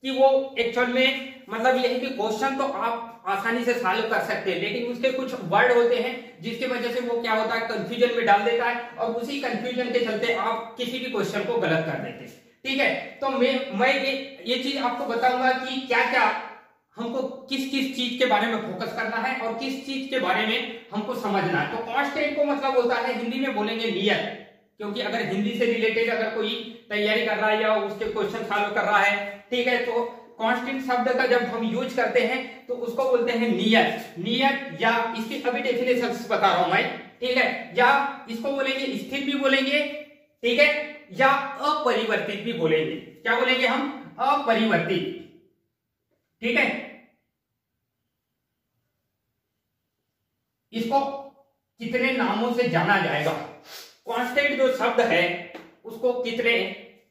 कि वो एक्चुअल में मतलब यह है कि क्वेश्चन तो आप आसानी से सॉल्व कर सकते हैं, लेकिन उसके कुछ वर्ड होते हैं जिसकी वजह से वो क्या होता है, कंफ्यूजन में डाल देता है और उसी कंफ्यूजन के चलते आप किसी भी क्वेश्चन को गलत कर देते हैं। ठीक है, तो मैं ये चीज आपको बताऊंगा कि क्या क्या हमको किस किस चीज के बारे में फोकस करना है और किस चीज के बारे में हमको समझना है। तो कांस्टेंट को मतलब होता है, हिंदी में बोलेंगे नियत, क्योंकि अगर हिंदी से रिलेटेड अगर कोई तैयारी कर रहा है या उसके क्वेश्चन सॉल्व कर रहा है, ठीक है, तो कांस्टेंट शब्द का जब हम यूज करते हैं तो उसको बोलते हैं नियत। नियत या इसकी अभी डेफिनेशन बता रहा हूं मैं। ठीक है, या इसको बोलेंगे स्थिर भी बोलेंगे, ठीक है, या अपरिवर्तित भी बोलेंगे। क्या बोलेंगे हम, अपरिवर्तित। ठीक है, इसको कितने नामों से जाना जाएगा, कांस्टेंट जो शब्द है उसको कितने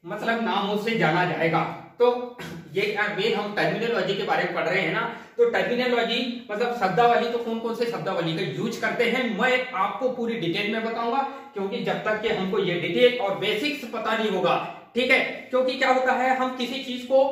मतलब नामों से जाना जाएगा। तो ये मेन हम टर्मिनोलॉजी के बारे में पढ़ रहे हैं ना, तो टर्मिनोलॉजी मतलब शब्दावली, तो कौन कौन से शब्दावली का यूज करते हैं मैं आपको पूरी डिटेल में बताऊंगा, क्योंकि जब तक कि हमको ये डिटेल और बेसिक्स पता नहीं होगा, ठीक है, क्योंकि क्या होता है हम किसी चीज को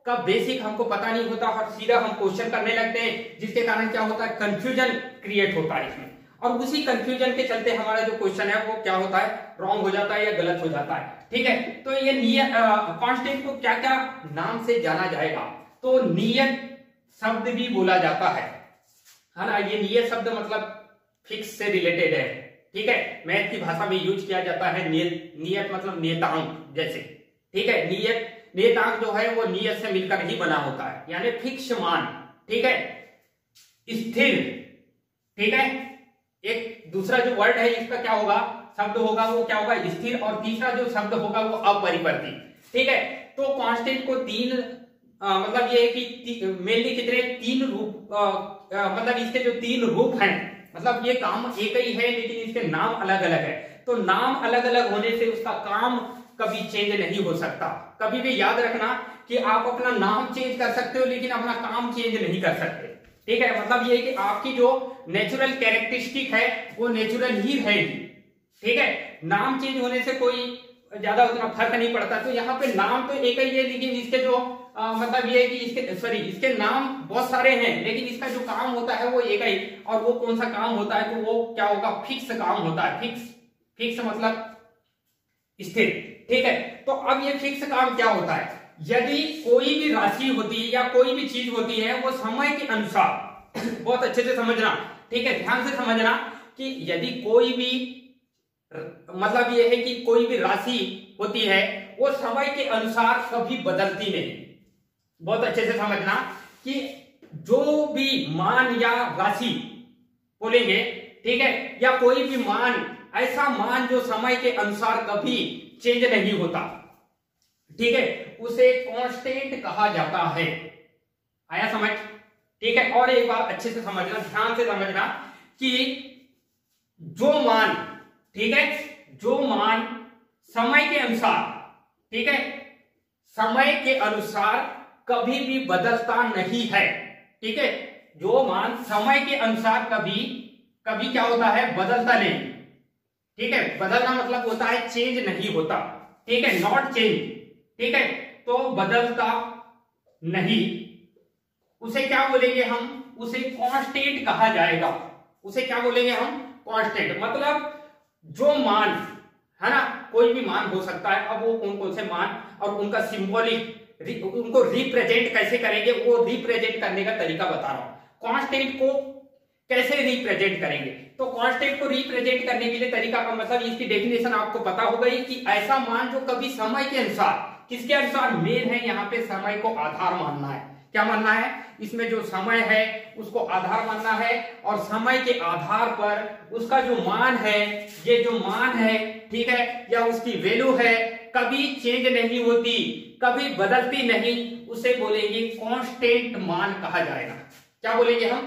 का बेसिक हमको पता नहीं होता और सीधा हम क्वेश्चन करने लगते हैं, जिसके कारण क्या होता है कंफ्यूजन क्रिएट होता है इसमें, और उसी कंफ्यूजन के चलते हमारा जो क्वेश्चन है वो क्या होता है, रॉन्ग हो जाता है या गलत हो जाता है, ठीक है। तो ये कांस्टेंट को क्या क्या नाम से जाना जाएगा, तो नियत शब्द भी बोला जाता है ना। ये नियत शब्द मतलब फिक्स से रिलेटेड है, ठीक है, मैथ की भाषा में यूज किया जाता है। नियत मतलब नियतांक जैसे, ठीक है, नियतांक जो है वो नियत से मिलकर ही बना होता है, यानी फिक्स मान, ठीक है, स्थिर, ठीक है। एक दूसरा जो वर्ड है इसका क्या होगा, शब्द होगा वो क्या होगा, स्थिर, और तीसरा जो शब्द होगा वो अपरिवर्ती, ठीक है। तो कांस्टेंट को तीन मतलब ये है कि मेनली कितने तीन रूप मतलब इसके जो तीन रूप हैं, मतलब ये काम एक ही है लेकिन इसके नाम अलग अलग है, तो नाम अलग अलग होने से उसका काम कभी चेंज नहीं हो सकता। कभी भी याद रखना कि आप अपना नाम चेंज कर सकते हो लेकिन अपना काम चेंज नहीं कर सकते, ठीक है। मतलब ये कि आपकी जो नेचुरल कैरेक्टरिस्टिक है वो नेचुरल ही रहेगी, ठीक है, नाम चेंज होने से कोई ज्यादा उतना फर्क नहीं पड़ता। तो यहाँ पे नाम तो एक ही है लेकिन इसके जो मतलब ये है कि इसके नाम बहुत सारे हैं लेकिन इसका जो काम होता है वो एक ही, और वो कौन सा काम होता है, तो वो क्या होगा, फिक्स काम होता है। फिक्स मतलब स्थिर, ठीक है। तो अब ये फिक्स काम क्या होता है, यदि कोई भी राशि होती है या कोई भी चीज होती है वो समय के अनुसार बहुत अच्छे से समझना, ठीक है, ध्यान से समझना कि यदि कोई भी मतलब ये है कि कोई भी राशि होती है वो समय के अनुसार कभी बदलती नहीं। बहुत अच्छे से समझना कि जो भी मान या राशि बोलेंगे, ठीक है, या कोई भी मान, ऐसा मान जो समय के अनुसार कभी चेंज नहीं होता, ठीक है, उसे कांस्टेंट कहा जाता है। आया समझ, ठीक है। और एक बात अच्छे से समझना, ध्यान से समझना कि जो मान, ठीक है, जो मान समय के अनुसार, ठीक है, समय के अनुसार कभी भी बदलता नहीं है, ठीक है, जो मान समय के अनुसार कभी क्या होता है, बदलता नहीं, ठीक है, बदलना मतलब होता है चेंज नहीं होता, ठीक है, नॉट चेंज, ठीक है, तो बदलता नहीं, उसे क्या बोलेंगे हम, उसे कांस्टेंट कहा जाएगा। उसे क्या बोलेंगे हम, कांस्टेंट। मतलब जो मान है ना, कोई भी मान हो सकता है, अब वो कौन कौन से मान और उनका सिंबॉलिक उनको रिप्रेजेंट कैसे करेंगे, वो रिप्रेजेंट करने का तरीका बता रहा हूं। कांस्टेंट को कैसे रिप्रेजेंट करेंगे, तो कांस्टेंट को रिप्रेजेंट करने के लिए तरीका का मतलब इसकी डेफिनेशन आपको पता हो गई कि ऐसा मान जो कभी समय के अनुसार, किसके अनुसार, मेन है यहाँ पे समय को आधार मानना है। क्या मानना है, इसमें जो समय है उसको आधार मानना है, और समय के आधार पर उसका जो मान है, ये जो मान है, ठीक है, या उसकी वैल्यू है, कभी चेंज नहीं होती, कभी बदलती नहीं, उसे बोलेंगे कांस्टेंट मान कहा जाएगा। क्या बोलेंगे हम,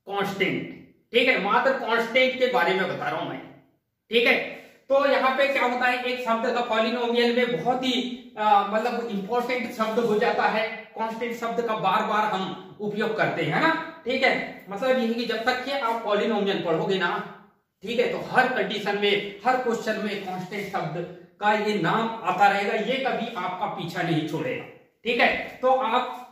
कांस्टेंट, ठीक है। मात्र कांस्टेंट के बारे में बता रहा हूं मैं, ठीक है। तो यहाँ पे क्या होता है, एक शब्द का पॉलिनोमियल में बहुत ही मतलब इंपॉर्टेंट शब्द हो जाता है, कांस्टेंट शब्द का बार बार हम उपयोग करते हैं ना, ठीक है। मतलब यही कि जब तक कि आप पॉलिनोमियल पढ़ोगे ना, ठीक है, तो हर कंडीशन में, हर क्वेश्चन में कांस्टेंट शब्द का ये नाम आता रहेगा, ये कभी आपका पीछा नहीं छोड़ेगा, ठीक है। तो आप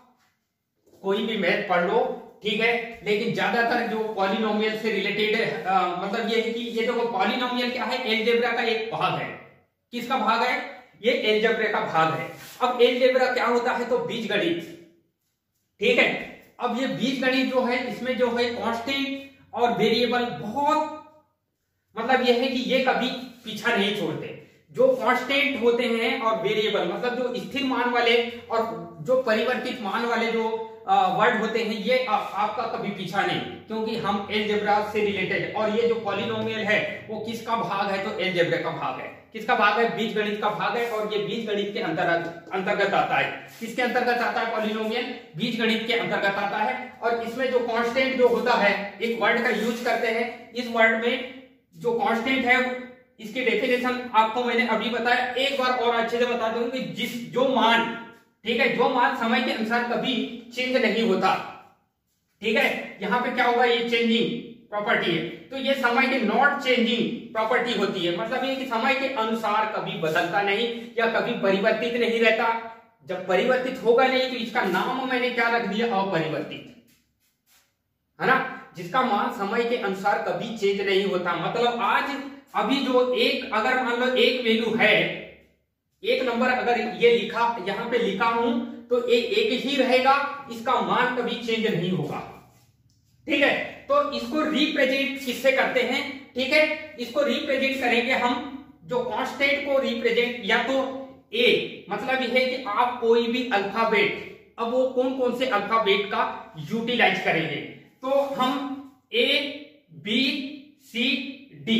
कोई भी मैथ पढ़ लो, ठीक है, लेकिन ज्यादातर जो पॉलिनोमियल से रिलेटेड मतलब ये है कि ये देखो पॉलिनोमियल क्या है, एलजेब्रा का एक भाग है। किसका भाग है, ये एलजेब्रा का भाग है। अब एलजेब्रा क्या होता है, तो बीजगणित, ठीक है। अब ये बीजगणित जो है, इसमें जो है कांस्टेंट और वेरिएबल बहुत मतलब ये है कि ये कभी पीछा नहीं छोड़ते। जो कांस्टेंट होते हैं और वेरिएबल मतलब जो स्थिर मान वाले और जो परिवर्तित मान वाले जो वर्ड होते हैं, ये आपका कभी पीछा नहीं, क्योंकि हम एलजेब्रा से रिलेटेड, और ये जो पॉलिनोमियल है वो किसका भाग है, तो एलजेब्रा का भाग है। किसका भाग है, बीजगणित का भाग है, और ये बीजगणित के अंतर्गत आता है। किसके अंतर्गत आता है पॉलिनोमियल, बीजगणित के अंतर्गत आता है। और इसमें जो कांस्टेंट जो होता है, एक वर्ड का यूज करते हैं, इस वर्ड में जो कांस्टेंट है इसकी डेफिनेशन आपको मैंने अभी बताया, एक बार और अच्छे से बता दूं कि जो मान, ठीक है, जो मान समय के अनुसार कभी चेंज नहीं होता। ठीक है, यहाँ पे क्या होगा, ये चेंजिंग प्रॉपर्टी है, तो ये समय के नॉट चेंजिंग प्रॉपर्टी होती है। मतलब ये कि समय के अनुसार कभी बदलता नहीं या कभी परिवर्तित नहीं रहता। जब परिवर्तित होगा नहीं तो इसका नाम मैंने क्या रख दिया, अपरिवर्तित, है ना, जिसका मान समय के अनुसार कभी चेंज नहीं होता। मतलब आज अभी जो एक, अगर मान लो एक वैल्यू है, एक नंबर अगर ये लिखा, यहां पे लिखा हूं, तो ये एक ही रहेगा, इसका मान कभी चेंज नहीं होगा। ठीक है, तो इसको रिप्रेजेंट किससे करते हैं, ठीक है, इसको रिप्रेजेंट करेंगे हम, जो कांस्टेंट को रिप्रेजेंट, या तो ए, मतलब यह है कि आप कोई भी अल्फाबेट, अब वो कौन कौन से अल्फाबेट का यूटिलाइज करेंगे, तो हम ए बी सी डी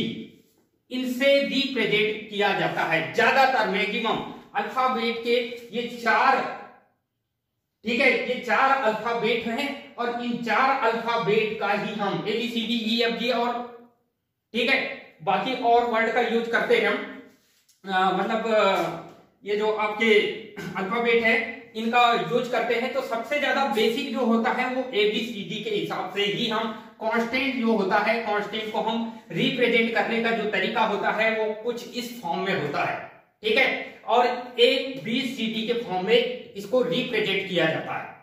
इनसे रिप्रेजेंट किया जाता है ज्यादातर, मैक्सिमम अल्फाबेट के ये चार, ठीक है, ये चार अल्फाबेट हैं और इन चार अल्फाबेट का ही हम A B C D E F G और, ठीक है, बाकी और वर्ड का यूज करते हैं हम, मतलब ये जो आपके अल्फाबेट है इनका यूज करते हैं। तो सबसे ज्यादा बेसिक जो होता है वो ए बी सी डी के हिसाब से ही हम कांस्टेंट जो होता है, कांस्टेंट को हम रिप्रेजेंट करने का जो तरीका होता है वो कुछ इस फॉर्म में होता है। ठीक है, और ए बी सी डी के फॉर्म में इसको रिप्रेजेंट किया जाता है।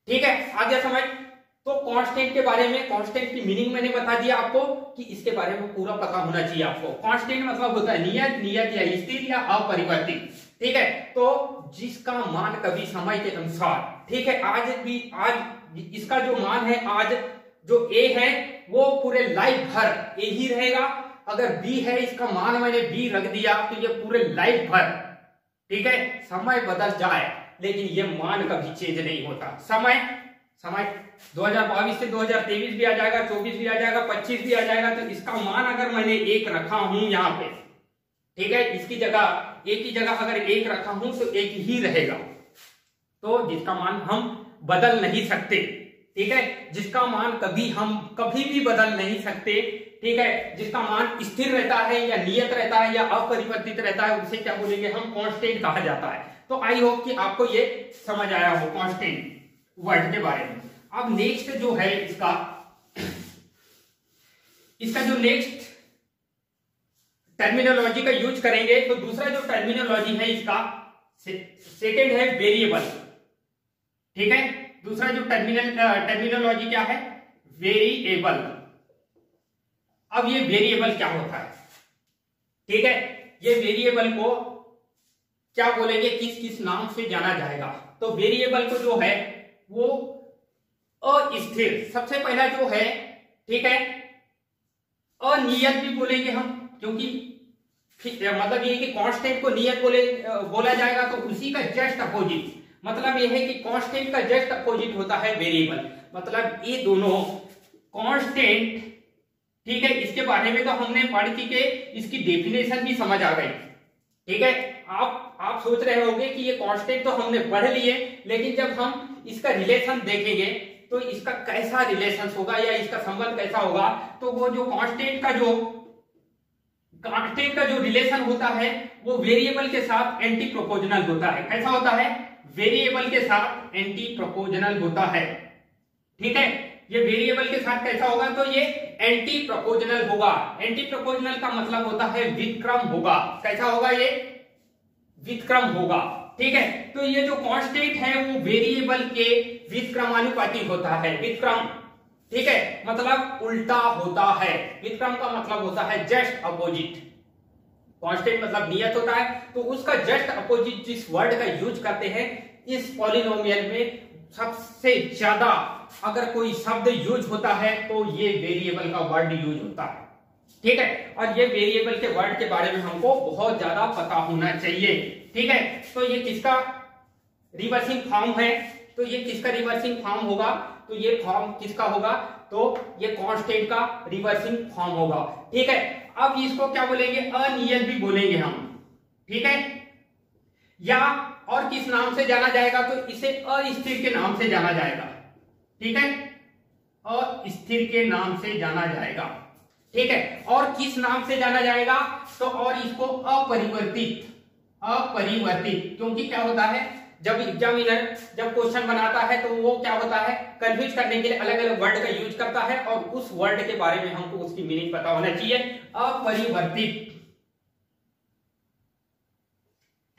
ठीक है, आ गया समझ। तो कांस्टेंट के बारे में, कांस्टेंट की मीनिंग मैंने बता दिया आपको कि इसके बारे में पूरा पता होना चाहिए आपको। कांस्टेंट मतलब होता है नियत, नियत या स्थिर या अपरिवर्तित। ठीक है, तो जिसका मान कभी समय के अनुसार, ठीक है, आज इसका जो मान है, आज जो ए है वो पूरे लाइफ भर ए ही रहेगा। अगर बी है, इसका मान मैंने बी रख दिया तो ये पूरे लाइफ भर, ठीक है, समय बदल जाए लेकिन ये मान कभी चेंज नहीं होता। समय 2022 से 2023 भी आ जाएगा, 24 भी आ जाएगा, 25 भी आ जाएगा, तो इसका मान अगर मैंने एक रखा हूं यहाँ पे, ठीक है, इसकी जगह एक की जगह अगर एक रखा हूं तो एक ही रहेगा, तो जिसका मान हम बदल नहीं सकते। ठीक है, जिसका मान कभी भी बदल नहीं सकते। ठीक है, जिसका मान स्थिर रहता है या नियत रहता है या अपरिवर्तित रहता है, उसे क्या बोलेंगे हम, कांस्टेंट कहा जाता है। तो आई होप कि आपको ये समझ आया हो कांस्टेंट वर्ड के बारे में। अब नेक्स्ट जो है इसका जो नेक्स्ट टर्मिनोलॉजी का यूज करेंगे, तो दूसरा जो टर्मिनोलॉजी है इसका सेकेंड है वेरिएबल। ठीक है, दूसरा जो टर्मिनोलॉजी क्या है, वेरिएबल। अब ये वेरिएबल क्या होता है, ठीक है, ये वेरिएबल को क्या बोलेंगे, किस किस नाम से जाना जाएगा। तो वेरिएबल को जो है वो अस्थिर, सबसे पहला जो है, ठीक है, अनियत भी बोलेंगे हम, क्योंकि मतलब ये कि कांस्टेंट को नियत बोला जाएगा, तो उसी का जस्ट अपोजिट, मतलब ये है कि कांस्टेंट का जस्ट अपोजिट होता है वेरिएबल। मतलब ये दोनों कांस्टेंट, ठीक है, इसके बारे में तो हमने पढ़ के इसकी डेफिनेशन भी समझ आ गई। ठीक है, आप सोच रहे होंगे कि ये कांस्टेंट तो हमने पढ़ लिए, लेकिन जब हम इसका रिलेशन देखेंगे तो इसका कैसा रिलेशन होगा या इसका संबंध कैसा होगा, तो वो जो कांस्टेंट का जो रिलेशन होता है वो वेरिएबल के साथ एंटी प्रोपोर्शनल होता है। कैसा होता है, वेरिएबल के साथ एंटी प्रोपोर्शनल होता है। ठीक है, ये वेरिएबल के साथ कैसा होगा, तो ये एंटी प्रोपोर्शनल होगा। एंटी प्रोपोर्शनल का मतलब होता है व्युत्क्रम होगा। कैसा होगा, ये व्युत्क्रम होगा। ठीक है, तो ये जो कांस्टेंट है वो वेरिएबल के व्युत्क्रमानुपाती होता है। व्युत्क्रम, ठीक है, मतलब उल्टा होता है। व्युत्क्रम का मतलब होता है जस्ट अपोजिट। कांस्टेंट मतलब नियत होता है, तो उसका जस्ट अपोजिट जिस वर्ड का यूज करते हैं इस पॉलिनोमियल में, सबसे ज्यादा अगर कोई शब्द यूज होता है तो ये वेरिएबल का वर्ड यूज होता है। ठीक है, और ये वेरिएबल के वर्ड के बारे में हमको बहुत ज्यादा पता होना चाहिए। ठीक है, तो ये किसका रिवर्सिंग फॉर्म है, तो ये किसका रिवर्सिंग फॉर्म होगा, तो ये फॉर्म किसका होगा, तो ये कांस्टेंट का रिवर्सिंग फॉर्म होगा। ठीक है, अब इसको क्या बोलेंगे, अनियत भी बोलेंगे हम। ठीक है, या और किस नाम से जाना जाएगा, तो इसे अस्थिर के नाम से जाना जाएगा। ठीक है, अस्थिर के नाम से जाना जाएगा। ठीक है, और किस नाम से जाना जाएगा, तो और इसको अपरिवर्तित, क्योंकि क्या होता है, जब एग्जामिनर जब क्वेश्चन बनाता है तो वो क्या होता है, कंफ्यूज करने के लिए अलग अलग वर्ड का यूज करता है और उस वर्ड के बारे में हमको उसकी मीनिंग पता होना चाहिए। अपरिवर्तित,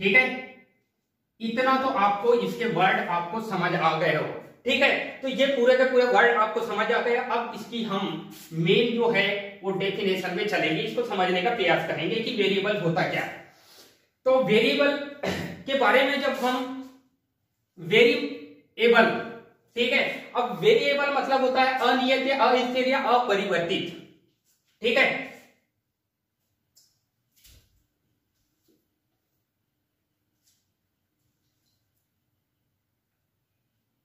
ठीक है, इतना तो आपको इसके वर्ड आपको समझ आ गए हो, ठीक है। तो ये पूरे के पूरे वर्ड आपको समझ आ गए। अब इसकी हम मेन जो है वो डेफिनेशन में चलेंगे, इसको समझने का प्रयास करेंगे कि वेरिएबल होता क्या है। तो वेरिएबल के बारे में जब हम वेरिएबल, ठीक है, अब वेरिएबल मतलब होता है अनियत या अस्थिर या अपरिवर्तित, ठीक है।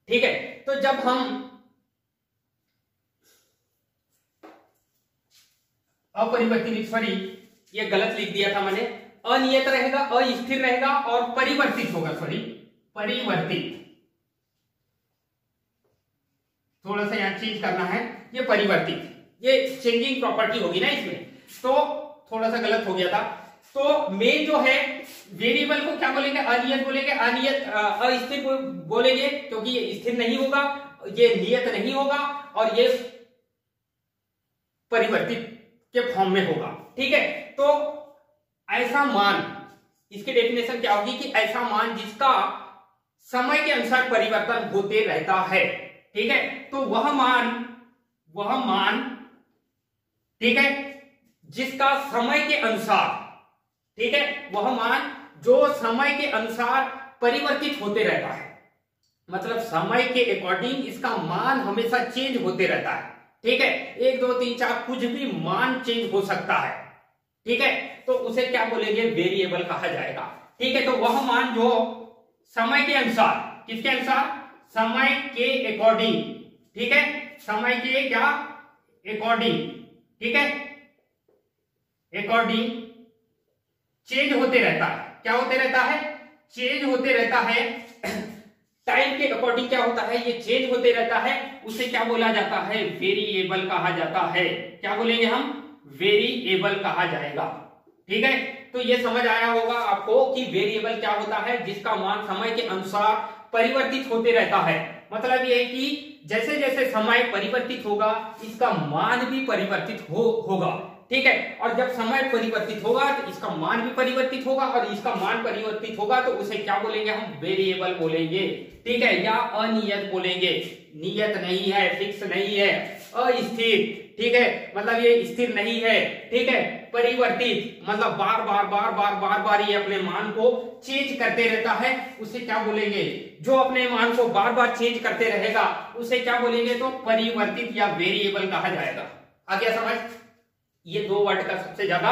ठीक है, तो जब हम अपरिवर्तित, सॉरी ये गलत लिख दिया था मैंने, अनियत रहेगा, अस्थिर रहेगा और परिवर्तित होगा, सॉरी परिवर्तित, थोड़ा सा यहां चेंज करना है, ये परिवर्तित, ये चेंजिंग प्रॉपर्टी होगी ना इसमें, तो थोड़ा सा गलत हो गया था। तो मेन जो है वेरिएबल को क्या बोलेंगे, अनियत बोलेंगे, अनियत अस्थिर बोलेंगे क्योंकि ये स्थिर नहीं होगा, ये नियत नहीं होगा और ये परिवर्तित के फॉर्म में होगा, ठीक है। तो ऐसा मान, इसकी डेफिनेशन क्या होगी कि ऐसा मान जिसका समय के अनुसार परिवर्तन होते रहता है, ठीक है। तो वह मान, ठीक है, जिसका समय के अनुसार, ठीक है, वह मान जो समय के अनुसार परिवर्तित होते रहता है, मतलब समय के अकॉर्डिंग इसका मान हमेशा चेंज होते रहता है, ठीक है। 1 2 3 4 कुछ भी मान चेंज हो सकता है, ठीक है, तो उसे क्या बोलेंगे, वेरिएबल कहा जाएगा, ठीक है। तो वह मान जो समय के अनुसार, किसके अनुसार, समय के अकॉर्डिंग, ठीक है, समय के क्या अकॉर्डिंग, ठीक है, अकॉर्डिंग चेंज होते रहता है, क्या होते रहता है, चेंज होते रहता है, टाइम के अकॉर्डिंग क्या होता है, ये चेंज होते रहता है, उसे क्या बोला जाता है, वेरिएबल कहा जाता है। क्या बोलेंगे हम, वेरिएबल कहा जाएगा, ठीक है। तो ये समझ आया होगा आपको कि वेरिएबल क्या होता है, जिसका मान समय के अनुसार परिवर्तित होते रहता है। मतलब ये है कि जैसे जैसे समय परिवर्तित होगा इसका मान भी परिवर्तित होगा, ठीक है। और जब समय परिवर्तित होगा तो इसका मान भी परिवर्तित होगा और इसका मान परिवर्तित होगा तो उसे क्या बोलेंगे हम, वेरिएबल बोलेंगे, ठीक है, या अनियत बोलेंगे, नियत नहीं है, फिक्स नहीं है, अस्थिर, ठीक है, मतलब ये स्थिर नहीं है, ठीक है, परिवर्तित मतलब बार बार ये अपने मान को चेंज करते रहता है, उसे क्या बोलेंगे, जो अपने मान को बार बार चेंज करते रहेगा उसे क्या बोलेंगे, तो परिवर्तित या वेरिएबल कहा जाएगा। आ गया समझ। ये दो वर्ड का सबसे ज्यादा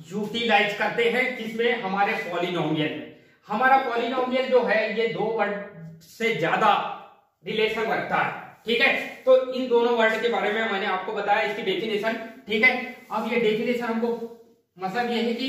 यूटिलाइज करते हैं किसमें, हमारे पॉलिनोमियल में। हमारा पॉलिनोमियल जो है ये दो वर्ड से ज्यादा रिलेशन रखता है, ठीक है। तो इन दोनों वर्ड के बारे में मैंने आपको बताया, इसकी डेफिनेशन, ठीक है। अब ये डेफिनेशन हमको मतलब ये है कि